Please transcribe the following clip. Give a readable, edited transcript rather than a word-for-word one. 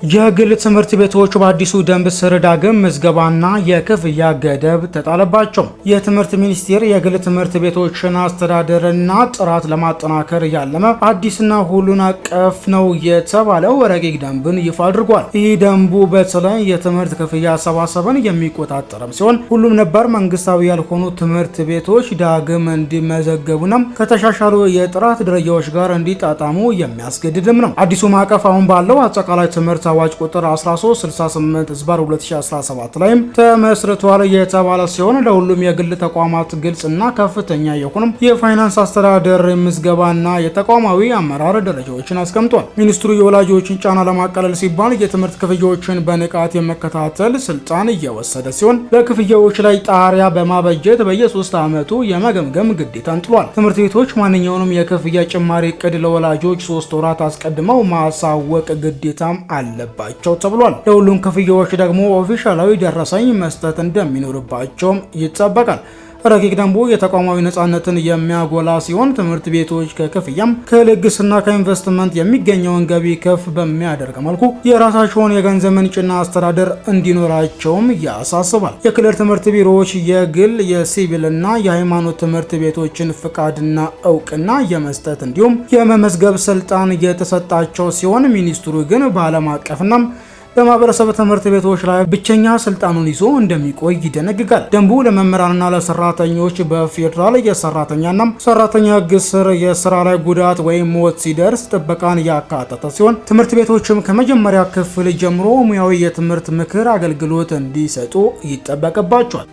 የግል ትምህርት ቤቶች በአዲሱ ደንብ ስር ዳግም ምዝገባና የክፍያ ገደብ ተጣለባቸው። የትምህርት ሚኒስቴር የግል ትምህርት ቤቶችን አስተዳደርና ጥራት ለማጠናከር ያለመ አዲስና ሁሉን አቀፍ ነው የተባለው ረቂቅ ደንብን ይፋ አድርጓል። ይህ ደንቡ በተለይ የትምህርት ክፍያ አሰባሰብን የሚቆጣጠርም ሲሆን ሁሉም ነባር መንግስታዊ ያልሆኑ ትምህርት ቤቶች ዳግም እንዲመዘገቡና ከተሻሻሉ የጥራት ደረጃዎች ጋር እንዲጣጣሙ የሚያስገድድም ነው። አዲሱ ማዕቀፍ አሁን ባለው አጠቃላይ ትምህርት አዋጅ ቁጥር 1368/2017 ላይም ተመስርቷል የተባለ ሲሆን ለሁሉም የግል ተቋማት ግልጽና ከፍተኛ የሆኑ የፋይናንስ አስተዳደር ምዝገባና የተቋማዊ አመራር ደረጃዎችን አስቀምጧል። ሚኒስትሩ የወላጆችን ጫና ለማቃለል ሲባል የትምህርት ክፍያዎችን በንቃት የመከታተል ስልጣን እየወሰደ ሲሆን በክፍያዎች ላይ ጣሪያ በማበጀት በየ3 ዓመቱ የመገምገም ግዴታን ጥሏል። ትምህርት ቤቶች ማንኛውንም የክፍያ ጭማሪ እቅድ ለወላጆች 3 ወራት አስቀድመው ማሳወቅ ግዴታም አለባቸው ተብሏል። ለሁሉም ክፍያዎች ደግሞ ኦፊሻላዊ ደረሰኝ መስጠት እንደሚኖርባቸውም ይጠበቃል። ረቂቅ ደንቡ የተቋማዊ ነጻነትን የሚያጎላ ሲሆን ትምህርት ቤቶች ከክፍያም ከልግስና ከኢንቨስትመንት የሚገኘውን ገቢ ከፍ በሚያደርግ መልኩ የራሳቸውን የገንዘብ ምንጭና አስተዳደር እንዲኖራቸውም ያሳስባል። የክልል ትምህርት ቢሮዎች የግል የሲቪልና የሃይማኖት ትምህርት ቤቶችን ፍቃድና እውቅና የመስጠት እንዲሁም የመመዝገብ ስልጣን የተሰጣቸው ሲሆን ሚኒስትሩ ግን በዓለም አቀፍና በማህበረሰብ ትምህርት ቤቶች ላይ ብቸኛ ስልጣኑን ይዞ እንደሚቆይ ይደነግጋል። ደንቡ ለመምህራንና ለሰራተኞች በፌዴራል የሰራተኛና ሰራተኛ ሕግ ስር የስራ ላይ ጉዳት ወይም ሞት ሲደርስ ጥበቃን ያካተተ ሲሆን ትምህርት ቤቶችም ከመጀመሪያ ክፍል ጀምሮ ሙያዊ የትምህርት ምክር አገልግሎት እንዲሰጡ ይጠበቅባቸዋል።